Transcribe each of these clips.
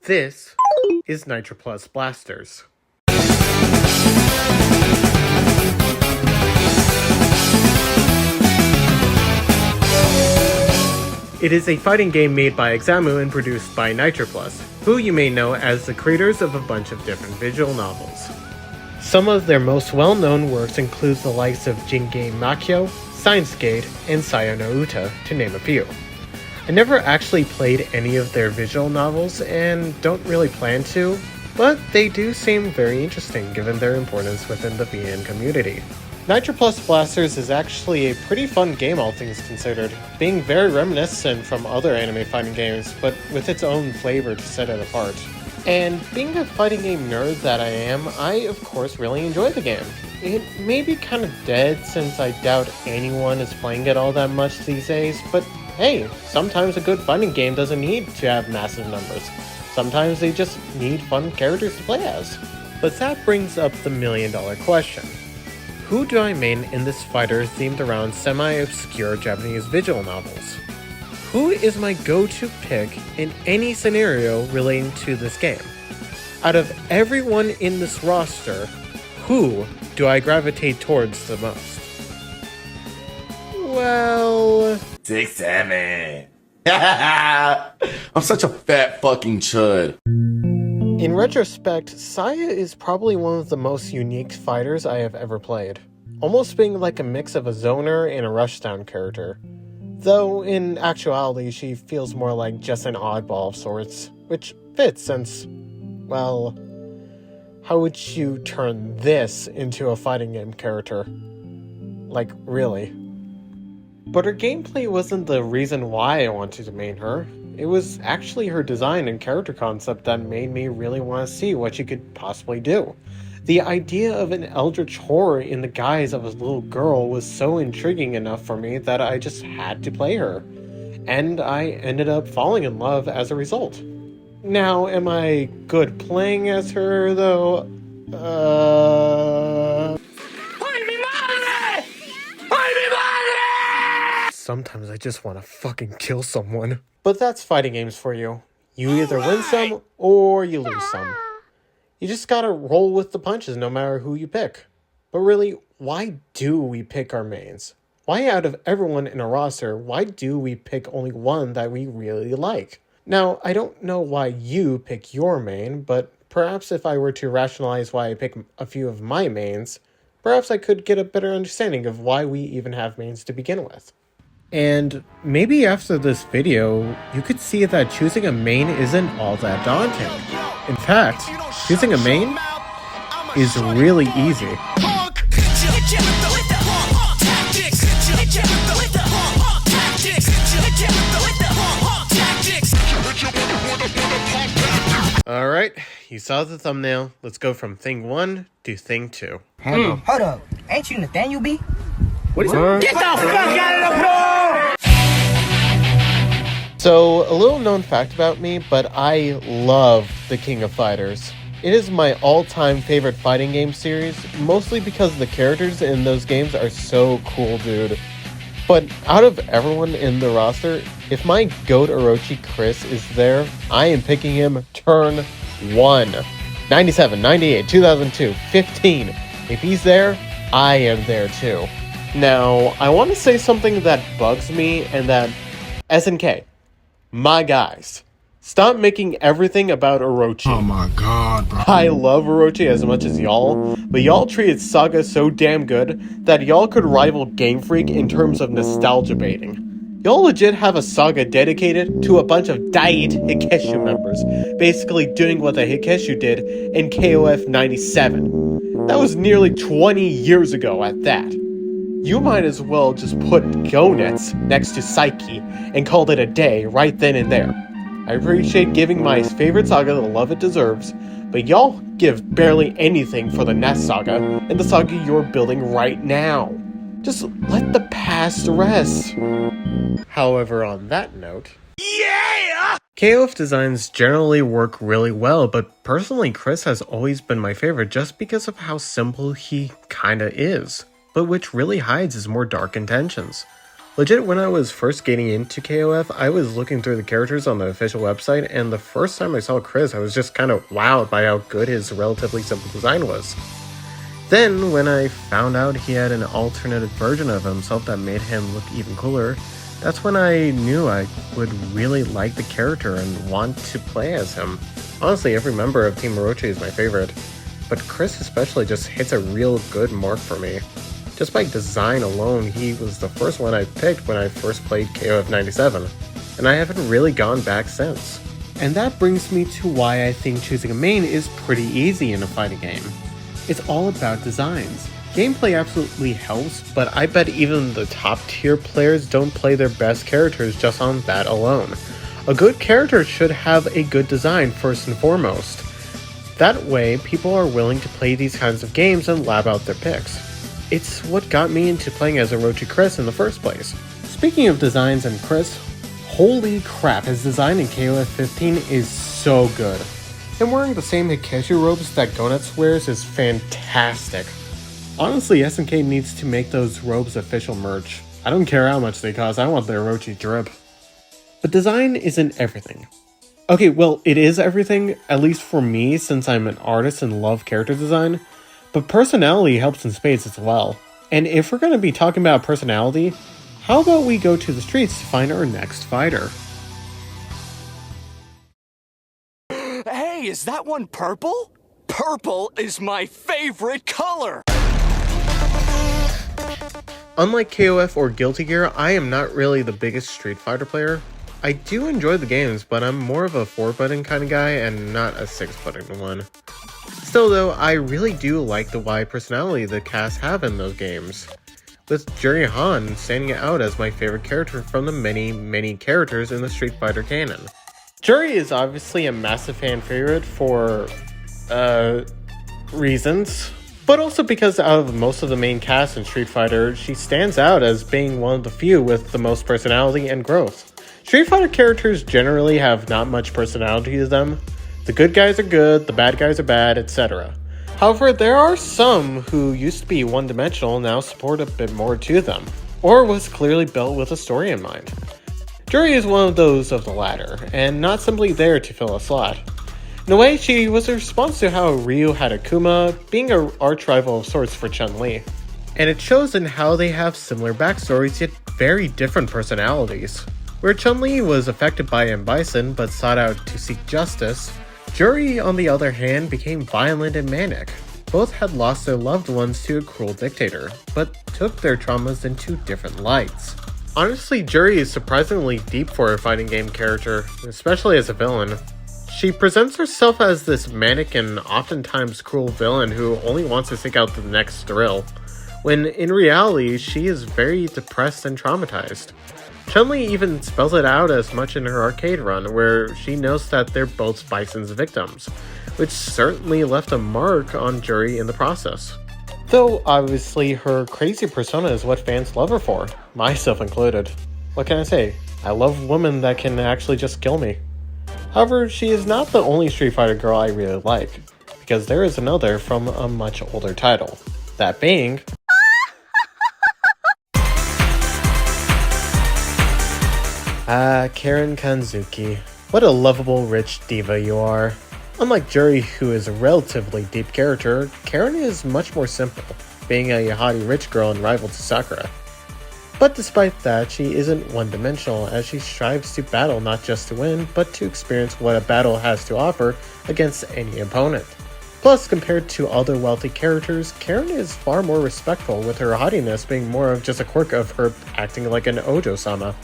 This is Nitroplus Blasterz. It is a fighting game made by Examu and produced by Nitroplus, who you may know as the creators of a bunch of different visual novels. Some of their most well-known works include the likes of Jingei Makyo, Science Gate, and No Uta, to name a few. I never actually played any of their visual novels and don't really plan to, but they do seem very interesting given their importance within the VN community. Nitroplus Blasterz is actually a pretty fun game all things considered, being very reminiscent from other anime fighting games, but with its own flavor to set it apart. And being a fighting game nerd that I am, I of course really enjoy the game. It may be kind of dead since I doubt anyone is playing it all that much these days, but hey, sometimes a good fighting game doesn't need to have massive numbers. Sometimes they just need fun characters to play as. But that brings up the million-dollar question. Who do I main in this fighter themed around semi-obscure Japanese visual novels? Who is my go-to pick in any scenario relating to this game? Out of everyone in this roster, who do I gravitate towards the most? Well... Dick Sammy. I'm such a fat fucking chud. In retrospect, Saya is probably one of the most unique fighters I have ever played, almost being like a mix of a zoner and a rushdown character. Though, in actuality, she feels more like just an oddball of sorts, which fits since, well, how would you turn this into a fighting game character? Like, really? But her gameplay wasn't the reason why I wanted to main her. It was actually her design and character concept that made me really want to see what she could possibly do. The idea of an eldritch horror in the guise of a little girl was so intriguing enough for me that I just had to play her. And I ended up falling in love as a result. Now, am I good playing as her, though? Sometimes I just want to fucking kill someone. But that's fighting games for you. You either win some, or you lose some. You just gotta roll with the punches no matter who you pick. But really, why do we pick our mains? Why out of everyone in a roster, why do we pick only one that we really like? Now, I don't know why you pick your main, but perhaps if I were to rationalize why I pick a few of my mains, perhaps I could get a better understanding of why we even have mains to begin with. And maybe after this video, you could see that choosing a main isn't all that daunting. In fact, choosing a main is really easy. Alright, you saw the thumbnail. Let's go from thing 1 to thing 2. Hold up. Ain't you Nathaniel B? What is that? Get the fuck out of the floor! So, a little known fact about me, but I love The King of Fighters. It is my all-time favorite fighting game series, mostly because the characters in those games are so cool, dude. But out of everyone in the roster, if my GOAT Orochi Chris is there, I am picking him turn 1. 97, 98, 2002, 15. If he's there, I am there too. Now, I want to say something that bugs me, and that SNK, my guys, stop making everything about Orochi. Oh my god, bro. I love Orochi as much as y'all, but y'all treated Saga so damn good that y'all could rival Game Freak in terms of nostalgia baiting. Y'all legit have a saga dedicated to a bunch of dyed Hikeshu members, basically doing what the Hikeshu did in KOF 97. That was nearly 20 years ago at that. You might as well just put Gonets next to Psyche and called it a day right then and there. I appreciate giving my favorite saga the love it deserves, but y'all give barely anything for the next saga and the saga you're building right now. Just let the past rest. However, on that note... Yeah! KOF designs generally work really well, but personally Chris has always been my favorite just because of how simple he kinda is, but which really hides his more dark intentions. Legit, when I was first getting into KOF, I was looking through the characters on the official website, and the first time I saw Chris, I was just kind of wowed by how good his relatively simple design was. Then, when I found out he had an alternate version of himself that made him look even cooler, that's when I knew I would really like the character and want to play as him. Honestly, every member of Team Orochi is my favorite, but Chris especially just hits a real good mark for me. Just by design alone, he was the first one I picked when I first played KOF 97, and I haven't really gone back since. And that brings me to why I think choosing a main is pretty easy in a fighting game. It's all about designs. Gameplay absolutely helps, but I bet even the top tier players don't play their best characters just on that alone. A good character should have a good design first and foremost. That way, people are willing to play these kinds of games and lab out their picks. It's what got me into playing as Orochi Chris in the first place. Speaking of designs and Chris, holy crap, his design in KOF 15 is so good. Him wearing the same Hikeshu robes that Gonetsu wears is fantastic. Honestly, SNK needs to make those robes official merch. I don't care how much they cost, I want the Orochi drip. But design isn't everything. Okay, well, it is everything, at least for me since I'm an artist and love character design, but personality helps in spades as well. And if we're going to be talking about personality, how about we go to the streets to find our next fighter? Hey, is that one purple? Purple is my favorite color! Unlike KOF or Guilty Gear, I am not really the biggest Street Fighter player. I do enjoy the games, but I'm more of a 4-button kind of guy and not a 6-button one. Still though, I really do like the wide personality the cast have in those games, with Juri Han standing out as my favorite character from the many characters in the Street Fighter canon. Juri is obviously a massive fan favorite for, reasons, but also because out of most of the main cast in Street Fighter, she stands out as being one of the few with the most personality and growth. Street Fighter characters generally have not much personality to them. The good guys are good, the bad guys are bad, etc. However, there are some who used to be one-dimensional now support a bit more to them, or was clearly built with a story in mind. Juri is one of those of the latter, and not simply there to fill a slot. In a way, she was a response to how Ryu had Akuma, being an arch-rival of sorts for Chun-Li. And it shows in how they have similar backstories yet very different personalities. Where Chun-Li was affected by M. Bison but sought out to seek justice, Juri, on the other hand, became violent and manic. Both had lost their loved ones to a cruel dictator, but took their traumas into different lights. Honestly, Juri is surprisingly deep for a fighting game character, especially as a villain. She presents herself as this manic and oftentimes cruel villain who only wants to seek out the next thrill, when in reality she is very depressed and traumatized. Chun-Li even spells it out as much in her arcade run, where she knows that they're both Bison's victims, which certainly left a mark on Juri in the process. Though, obviously, her crazy persona is what fans love her for, myself included. What can I say? I love women that can actually just kill me. However, she is not the only Street Fighter girl I really like, because there is another from a much older title. That being... Karen Kanzuki. What a lovable, rich diva you are. Unlike Juri, who is a relatively deep character, Karen is much more simple, being a yahadi rich girl and rival to Sakura. But despite that, she isn't one-dimensional, as she strives to battle not just to win, but to experience what a battle has to offer against any opponent. Plus, compared to other wealthy characters, Karen is far more respectful, with her haughtiness being more of just a quirk of her acting like an Ojo-sama.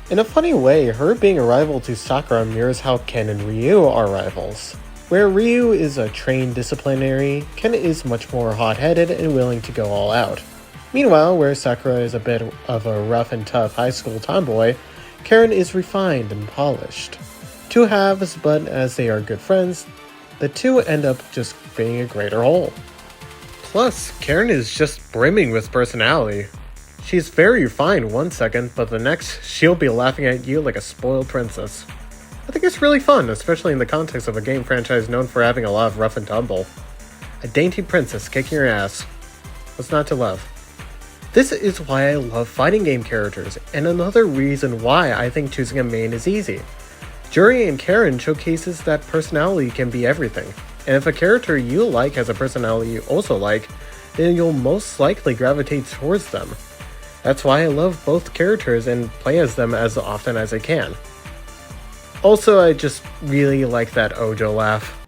In a funny way, her being a rival to Sakura mirrors how Ken and Ryu are rivals. Where Ryu is a trained disciplinary, Ken is much more hot-headed and willing to go all out. Meanwhile, where Sakura is a bit of a rough and tough high school tomboy, Karen is refined and polished. Two halves, but as they are good friends, the two end up just being a greater whole. Plus, Karen is just brimming with personality. She's very refined one second, but the next, she'll be laughing at you like a spoiled princess. I think it's really fun, especially in the context of a game franchise known for having a lot of rough and tumble. A dainty princess kicking your ass. What's not to love? This is why I love fighting game characters, and another reason why I think choosing a main is easy. Juri and Karen showcases that personality can be everything, and if a character you like has a personality you also like, then you'll most likely gravitate towards them. That's why I love both characters and play as them as often as I can. Also, I just really like that Ojo laugh.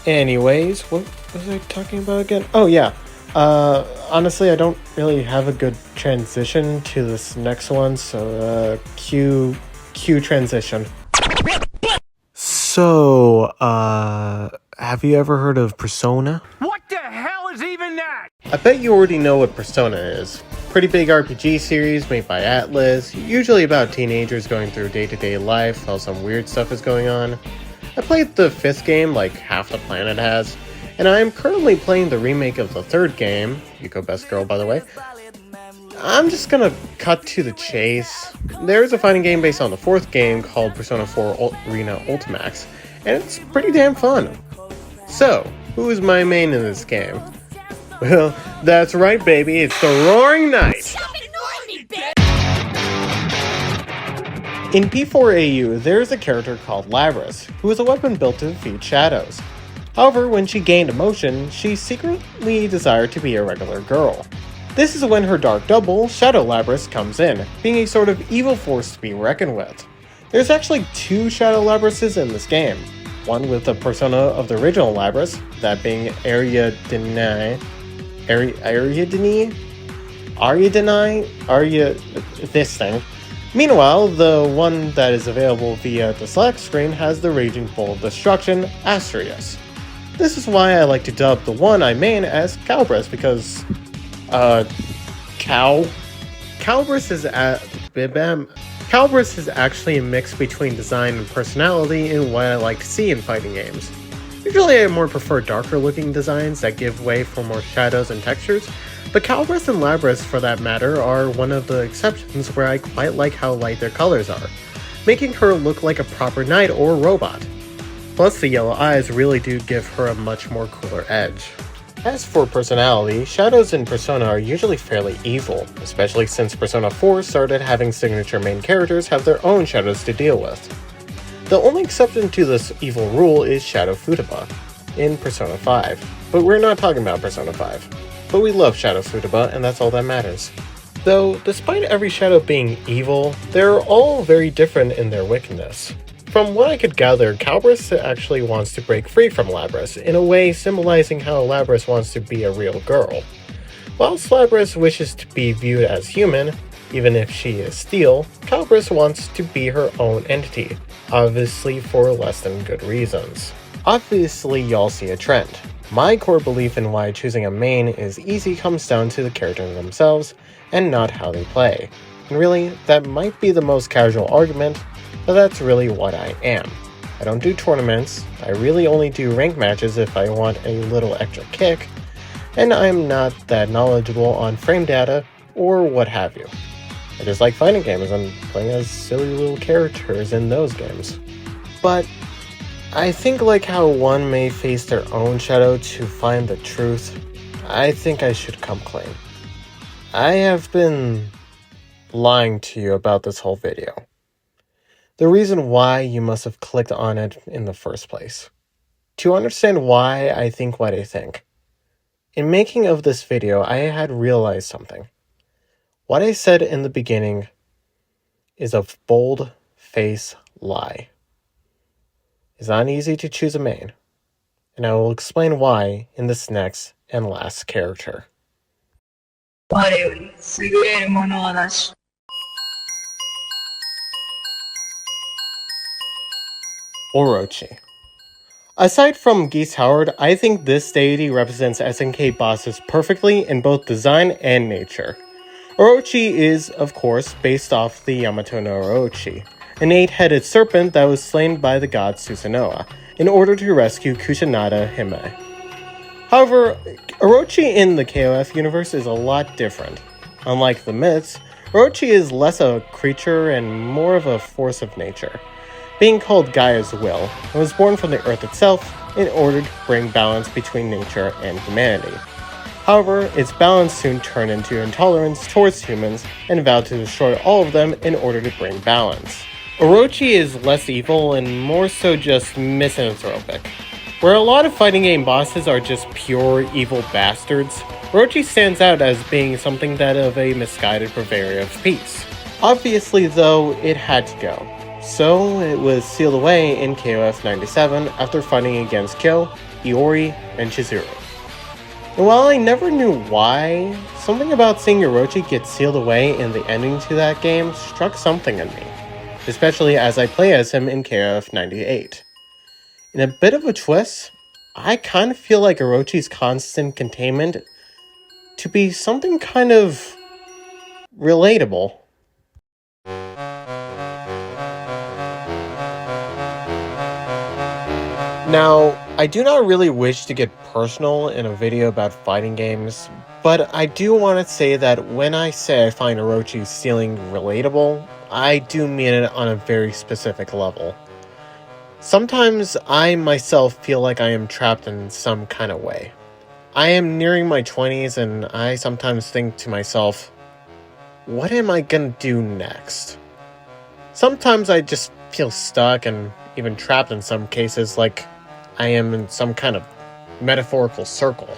Anyways, what was I talking about again? Oh yeah, honestly I don't really have a good transition to this next one, so cue transition. So, have you ever heard of Persona? What the hell is even that? I bet you already know what Persona is. Pretty big RPG series made by Atlas, usually about teenagers going through day-to-day life while some weird stuff is going on. I played the 5th game like half the planet has, and I am currently playing the remake of the 3rd game, Yuko Best Girl by the way. I'm just gonna cut to the chase. There's a fighting game based on the 4th game called Persona 4 Arena Ultimax, and it's pretty damn fun. So, who is my main in this game? Well, that's right baby, it's the Roaring Knight! In P4AU, there is a character called Labyrinth, who is a weapon built to defeat shadows. However, when she gained emotion, she secretly desired to be a regular girl. This is when her dark double, Shadow Labyrinth, comes in, being a sort of evil force to be reckoned with. There's actually 2 Shadow Labyrinths in this game, one with the persona of the original Labyrinth, that being Ariadne, this thing. Meanwhile, the one that is available via the select screen has the Raging Bull of Destruction, Asterius. This is why I like to dub the one I main as Cowbreast, because, Cowbreast is actually a mix between design and personality in what I like to see in fighting games. Usually I more prefer darker looking designs that give way for more shadows and textures, but Cowbreast and Labyrinth, for that matter, are one of the exceptions where I quite like how light their colors are, making her look like a proper knight or robot. Plus the yellow eyes really do give her a much more cooler edge. As for personality, shadows in Persona are usually fairly evil, especially since Persona 4 started having signature main characters have their own shadows to deal with. The only exception to this evil rule is Shadow Futaba in Persona 5, but we're not talking about Persona 5. But we love Shadow Futaba, and that's all that matters. Though, despite every shadow being evil, they're all very different in their wickedness. From what I could gather, Cowbreast actually wants to break free from Labyrinth, in a way symbolizing how Labyrinth wants to be a real girl. Whilst Labyrinth wishes to be viewed as human, even if she is steel, Cowbreast wants to be her own entity, obviously for less than good reasons. Obviously, y'all see a trend. My core belief in why choosing a main is easy comes down to the characters themselves, and not how they play. And really, that might be the most casual argument, but that's really what I am. I don't do tournaments, I really only do rank matches if I want a little extra kick, and I'm not that knowledgeable on frame data, or what have you. I just like fighting games and playing as silly little characters in those games. But I think like how one may face their own shadow to find the truth, I think I should come clean. I have been lying to you about this whole video. The reason why you must have clicked on it in the first place. To understand why I think what I think. In making of this video, I had realized something. What I said in the beginning is a bold-faced lie. It's not easy to choose a main, and I will explain why in this next and last character. Orochi. Aside from Geese Howard, I think this deity represents SNK bosses perfectly in both design and nature. Orochi is, of course, based off the Yamato no Orochi, an 8-headed serpent that was slain by the god Susanoo in order to rescue Kusanada Hime. However, Orochi in the KOF universe is a lot different. Unlike the myths, Orochi is less a creature and more of a force of nature. Being called Gaia's will, and was born from the earth itself, in order to bring balance between nature and humanity. However, its balance soon turned into intolerance towards humans and vowed to destroy all of them in order to bring balance. Orochi is less evil and more so just misanthropic. Where a lot of fighting game bosses are just pure evil bastards, Orochi stands out as being something that of a misguided purveyor of peace. Obviously though, it had to go. So it was sealed away in KOF 97 after fighting against Kyo, Iori, and Chizuru. And while I never knew why, something about seeing Orochi get sealed away in the ending to that game struck something in me, especially as I play as him in KOF 98. In a bit of a twist, I kind of feel like Orochi's constant containment to be something kind of relatable. Now, I do not really wish to get personal in a video about fighting games, but I do want to say that when I say I find Orochi's stealing relatable, I do mean it on a very specific level. Sometimes I myself feel like I am trapped in some kind of way. I am nearing my 20s and I sometimes think to myself, what am I gonna do next? Sometimes I just feel stuck and even trapped in some cases, like I am in some kind of metaphorical circle.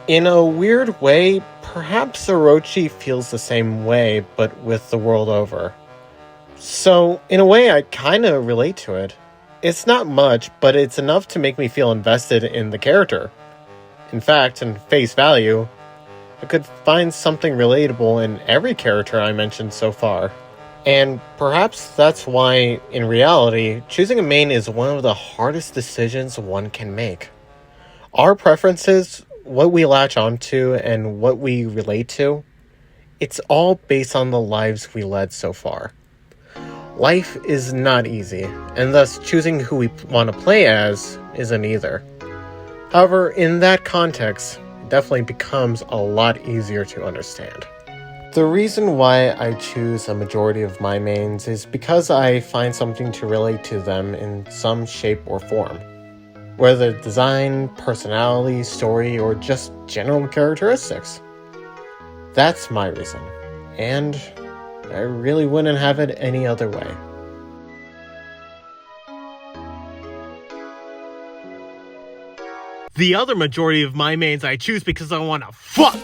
In a weird way, perhaps Orochi feels the same way, but with the world over. So, in a way, I kinda relate to it. It's not much, but it's enough to make me feel invested in the character. In fact, in face value, I could find something relatable in every character I mentioned so far. And perhaps that's why, in reality, choosing a main is one of the hardest decisions one can make. Our preferences, what we latch onto, and what we relate to, it's all based on the lives we led so far. Life is not easy, and thus choosing who we want to play as isn't either. However, in that context, it definitely becomes a lot easier to understand. The reason why I choose a majority of my mains is because I find something to relate to them in some shape or form. Whether design, personality, story, or just general characteristics. That's my reason, and I really wouldn't have it any other way. The other majority of my mains I choose because I wanna fuck!